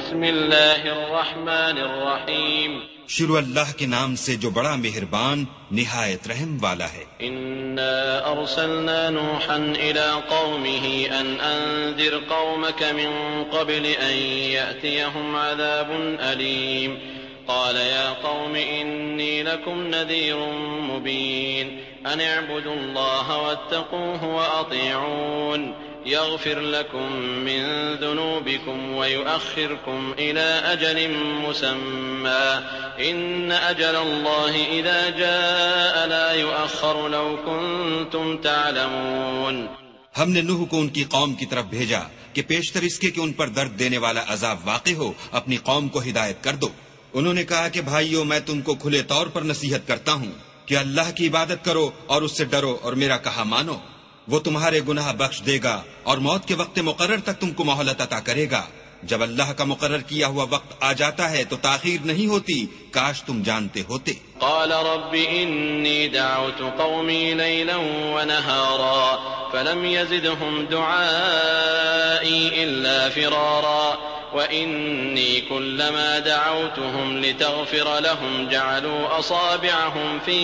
بسم اللہ الرحمن الرحیم شروع اللہ کے نام سے جو بڑا مہربان نہایت رحم والا ہے۔ انا ارسلنا نوحا الى قومه ان انذر قومك من قبل ان يأتيهم عذاب أليم قال يا قوم إني لكم نذير مبين أن اعبدوا الله واتقوه وأطيعون يغفر لكم من ذنوبكم ويؤخركم إلى أجل مسمى إن أجل الله إذا جاء لا يؤخر لو كنتم تعلمون۔ ہم نے نوح کو ان کی قوم کی طرف بھیجا کہ پیشتر اس کے کہ ان پر درد دینے والا عذاب واقع ہو اپنی قوم کو ہدایت کر دو۔ انہوں نے کہا کہ بھائیو میں تم کو کھلے طور پر نصیحت کرتا ہوں کہ اللہ کی عبادت کرو اور اس سے ڈرو اور میرا کہا مانو، وہ تمہارے گناہ بخش دے گا اور موت کے وقت مقرر تک تم کو مہلت عطا کرے گا۔ جب اللہ کا مقرر کیا ہوا وقت آ جاتا ہے تو تاخیر نہیں ہوتی، کاش تم جانتے ہوتے۔ قال رب إني دعوت قومي ليلا ونهارا فلم يزدهم دعائي إلا فرارا وإني كلما دعوتهم لتغفر لهم جعلوا أصابعهم في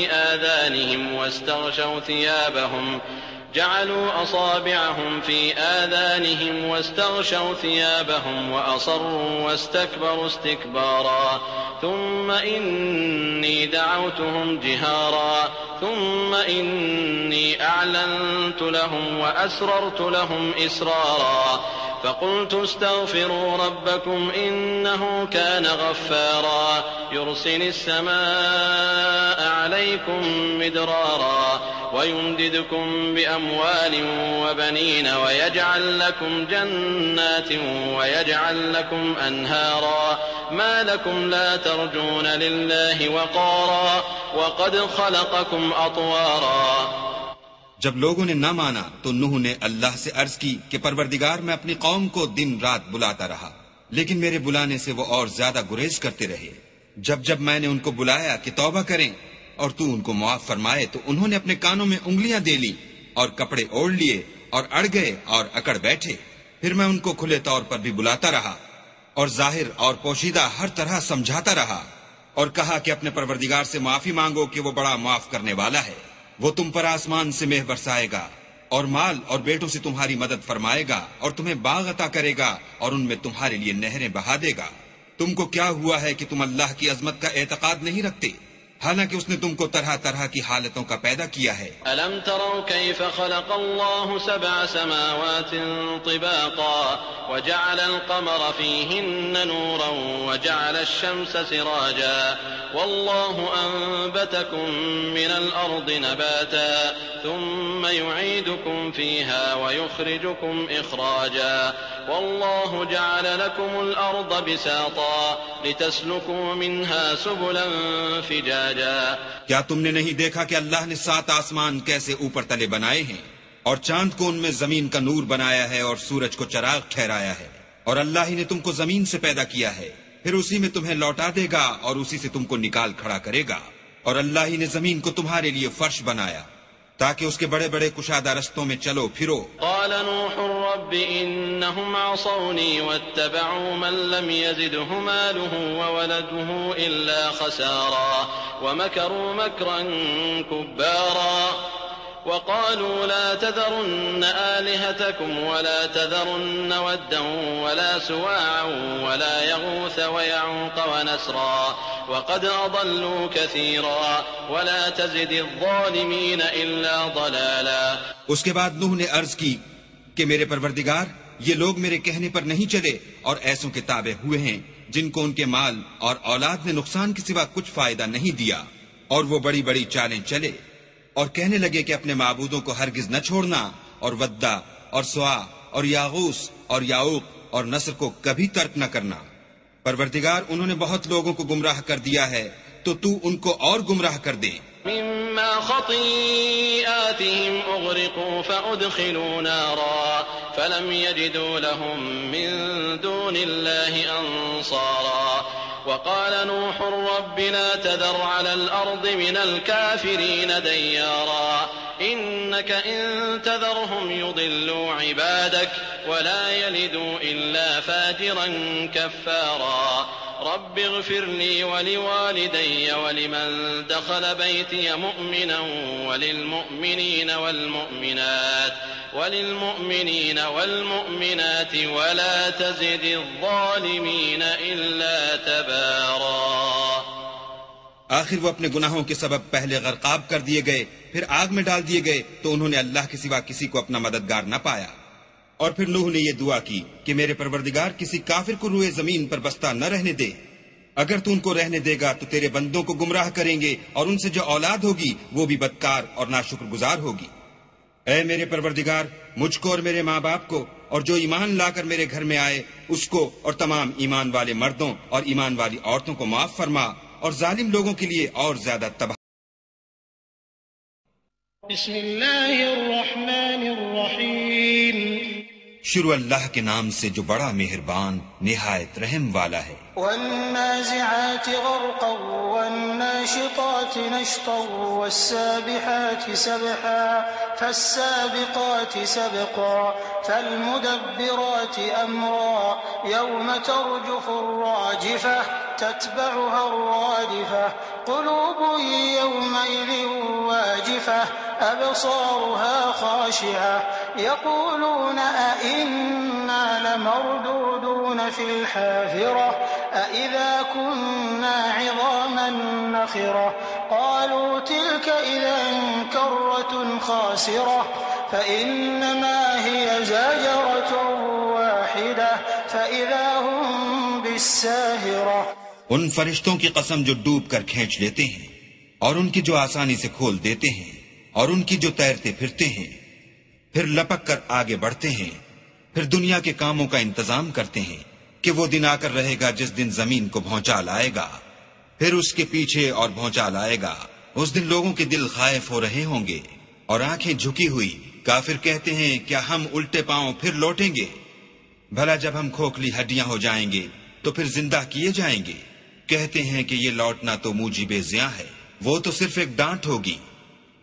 آذانهم واستغشوا ثيابهم وأصروا واستكبروا استكبارا ثم إني دعوتهم جهارا ثم إني أعلنت لهم وأسررت لهم إسرارا فقلت استغفروا ربكم إنه كان غفارا يرسل السماء عليكم مدرارا ويمددكم بأموال وبنين ويجعل لكم جنات ويجعل لكم أنهارا ما لكم لا ترجون لله وقارا وقد خلقكم أطوارا۔ جب لوگوں نے نہ مانا تو نوح نے اللہ سے عرض کی کہ پروردگار میں اپنی قوم کو دن رات بلاتا رہا، لیکن میرے بلانے سے وہ اور زیادہ گریز کرتے رہے۔ جب میں نے ان کو بلایا کہ توبہ کریں اور تو ان کو معاف فرمائے تو انہوں نے اپنے کانوں میں انگلیاں دے لی اور کپڑے اوڑھ لیے اور اڑ گئے اور اکڑ بیٹھے۔ پھر میں ان کو کھلے طور پر بھی بلاتا رہا اور ظاہر اور پوشیدہ ہر طرح سمجھاتا رہا اور کہا کہ اپنے پروردگار سے معافی مانگو کہ وہ بڑا معاف کرنے والا ہے، وہ تم پر آسمان سے مہ برسائے گا اور مال اور بیٹوں سے تمہاری مدد فرمائے گا اور تمہیں باغ عطا کرے گا اور ان میں تمہارے لیے نہریں بہا دے گا۔ تم کو کیا ہوا ہے کہ تم اللہ کی عظمت کا اعتقاد نہیں رکھتے، حالانکہ اس نے تم کو طرح طرح کی حالتوں کا پیدا کیا ہے۔ ألم تروا كيف خلق الله 7 سماوات طباقا وجعل القمر فيهن نورا وجعل الشمس سراجا والله أنبتكم من الأرض نباتا ثم يعيدكم فيها ويخرجكم إخراجا والله جعل لكم الأرض بساطا لتسلكوا منها سبلا فجاجا۔ کیا تم نے نہیں دیکھا کہ اللہ نے 7 آسمان کیسے اوپر تلے بنائے ہیں اور چاند کو ان میں زمین کا نور بنایا ہے اور سورج کو چراغ ٹھہرایا ہے، اور اللہ ہی نے تم کو زمین سے پیدا کیا ہے، پھر اسی میں تمہیں لوٹا دے گا اور اسی سے تم کو نکال کھڑا کرے گا، اور اللہ ہی نے زمین کو تمہارے لیے فرش بنایا تاکہ اس کے بڑے بڑے کشادہ رستوں میں چلو پھرو۔ قال نوح رب إنهم عصوني واتبعوا من لم يزده ماله وولده إلا خسارا ومكروا مكرا كبارا وقالوا لا تذرن آلهتكم ولا تذرن ودا ولا سواعا ولا يغوث ويعوق ونسرا وقد أضلوا كثيرا ولا تزد الظالمين إلا ضلالا۔ اس کے بعد نوح نے عرض کی کہ میرے پروردگار یہ لوگ میرے کہنے پر نہیں چلے اور ایسوں کے تابع ہوئے ہیں جن کو ان کے مال اور اولاد نے نقصان کے سوا کچھ فائدہ نہیں دیا، اور وہ بڑی بڑی چالیں چلے اور کہنے لگے کہ اپنے معبودوں کو ہرگز نہ چھوڑنا، اور ودا اور سوا اور یاغوس اور یاؤق اور نصر کو کبھی ترک نہ کرنا۔ پروردگار انہوں نے بہت لوگوں کو گمراہ کر دیا ہے تو تو ان کو اور گمراہ کر دے۔ مما خطيئاتهم أغرقوا فأدخلوا نارا فلم يجدوا لهم من دون الله أنصارا وقال نوح رب لا تذر على الأرض من الكافرين ديارا إنك إن تذرهم يضلوا عبادك ولا يلدوا إلا فاجرا كفارا رب اغفر لي ولوالدي ولمن دخل بيتي مؤمنا وللمؤمنين والمؤمنات ولا تزد الظالمين إلا تبارا. آخر وہ اپنے گناہوں کے سبب پہلے غرقاب کر دیے گئے، پھر آگ میں ڈال دیے گئے، تو انہوں نے اللہ کے سوا کسی کو اپنا مددگار نہ پایا. اور پھر نوح نے یہ دعا کی کہ میرے پروردگار کسی کافر کو روئے زمین پر بستہ نہ رہنے دے. اگر تو ان کو رہنے دے گا تو تیرے بندوں کو گمراہ کریں گے، اور ان سے جو اولاد ہوگی وہ بھی بدکار اور ناشکر گزار ہوگی. اے میرے پروردگار، مجھ کو اور میرے ماں باپ کو اور جو ایمان لا کر میرے گھر میں آئے اس کو اور تمام ایمان والے مردوں اور ایمان والی عورتوں کو معاف فرما، اور ظالم لوگوں کے لیے اور زیادہ تباہ. بسم اللہ الرحمن الرحیم. شروع اللہ کے نام سے جو بڑا مہربان نہایت رحم والا ہے. والنازعات غرقا والناشطات نشطا والسابحات سبحا فالسابقات سبقا فالمدبرات امرا يوم ترجف الراجفة تتبعها الرادفة قلوب يومئذ واجفة أبصارها خاشعة يقولون أئنا لمردودون في الحافرة أئذا كنا عظاما نخرة قالوا تلك إذا كرة خاسرة فإنما هي زجرة واحدة فإذا هم بالساهرة. ان فرشتوں کی قسم جو ڈوب کر کھینچ لیتے ہیں اور ان کی جو آسانی سے کھول دیتے ہیں اور ان کی جو تیرتے پھرتے ہیں، پھر لپک کر آگے بڑھتے ہیں، پھر دنیا کے کاموں کا انتظام کرتے ہیں کہ وہ دن آ کر رہے گا جس دن زمین کو بھونچا لائے گا، پھر اس کے پیچھے اور بھونچا لائے گا. اس دن لوگوں کے دل خائف ہو رہے ہوں گے اور آنکھیں جھکی ہوئی. کافر کہتے ہیں کیا ہم الٹے پاؤں پھر لوٹیں گے؟ بھلا جب ہم کھوکھلی ہڈیاں ہو جائیں گے تو پھر زندہ کیے جائیں گے. کہتے ہیں کہ یہ لوٹنا تو موجب زیاں ہے، وہ تو صرف ایک ڈانٹ ہوگی.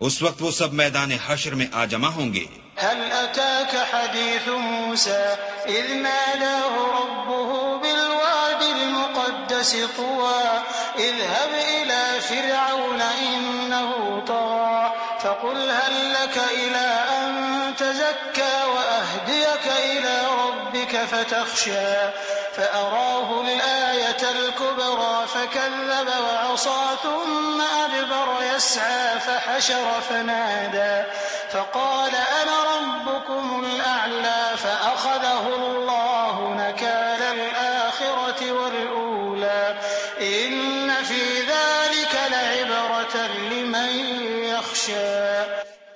اس وقت وہ سب میدان حشر میں آ جمع ہوں گے. هل أتاك حديث موسى إذ ناداه ربه بالواد المقدس طوى اذهب إلى فرعون إنه طغى فقل هل لك إلى أن تزكى وأهديك إلى ربك فتخشى فأراه الآية الكبرى فكذب وعصى ثم أدبر يسعى فحشر فنادى فقال أنا ربكم الأعلى فأخذه الله نكال الآخرة والأولى إن في ذلك لعبرة لمن يخشى.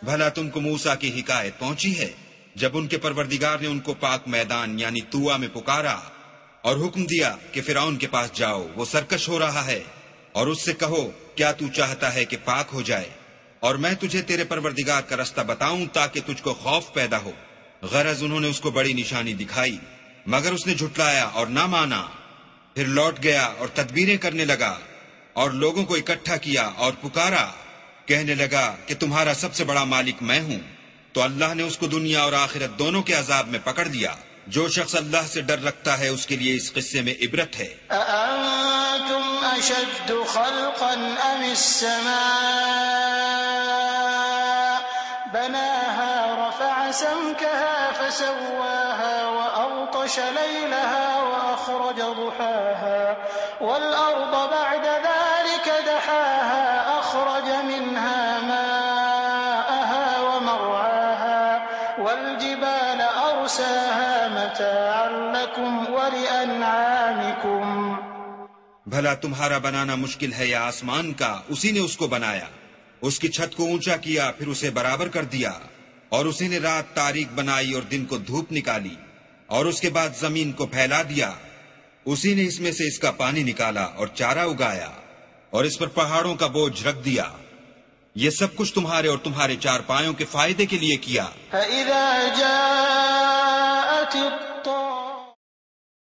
بھلا تم کو موسیٰ کی حکایت پہنچی ہے جب ان کے پروردگار نے ان کو پاک میدان یعنی طوٰ میں پکارا اور حکم دیا کہ فرعون کے پاس جاؤ، وہ سرکش ہو رہا ہے، اور اس سے کہو کیا تو چاہتا ہے کہ پاک ہو جائے اور میں تجھے تیرے پروردگار کا رستہ بتاؤں تاکہ تجھ کو خوف پیدا ہو. غرض انہوں نے اس کو بڑی نشانی دکھائی مگر اس نے جھٹلایا اور نہ مانا. پھر لوٹ گیا اور تدبیریں کرنے لگا اور لوگوں کو اکٹھا کیا اور پکارا، کہنے لگا کہ تمہارا سب سے بڑا مالک میں ہوں. تو اللہ نے اس کو دنیا اور آخرت دونوں کے عذاب میں پکڑ دیا. جو شخص اللہ سے ڈر رکھتا ہے اس کے لیے اس قصے میں عبرت ہے. أأنتم أشد خلقا أم السماء بناها رفع سمكها فسواها وأغطش ليلها وأخرج ضحاها والأرض بعد ذلك دحاها أخرج منها ماءها ومرعاها والجبال أرساها متاعا لكم ولأنعامكم. بھلا تمہارا بنانا مشکل ہے یا آسمان کا؟ اسی نے اس کو بنایا، اس کی چھت کو اونچا کیا، پھر اسے برابر کر دیا، اور اسی نے رات تاریک بنائی اور دن کو دھوپ نکالی، اور اس کے بعد زمین کو پھیلا دیا. اسی نے اس میں سے اس کا پانی نکالا اور چارہ اگایا، اور اس پر پہاڑوں کا بوجھ رکھ دیا. یہ سب کچھ تمہارے اور تمہارے چار پایوں کے فائدے کے لیے کیا. فَإِذَا جَاءَتِ الطَّامَّةُ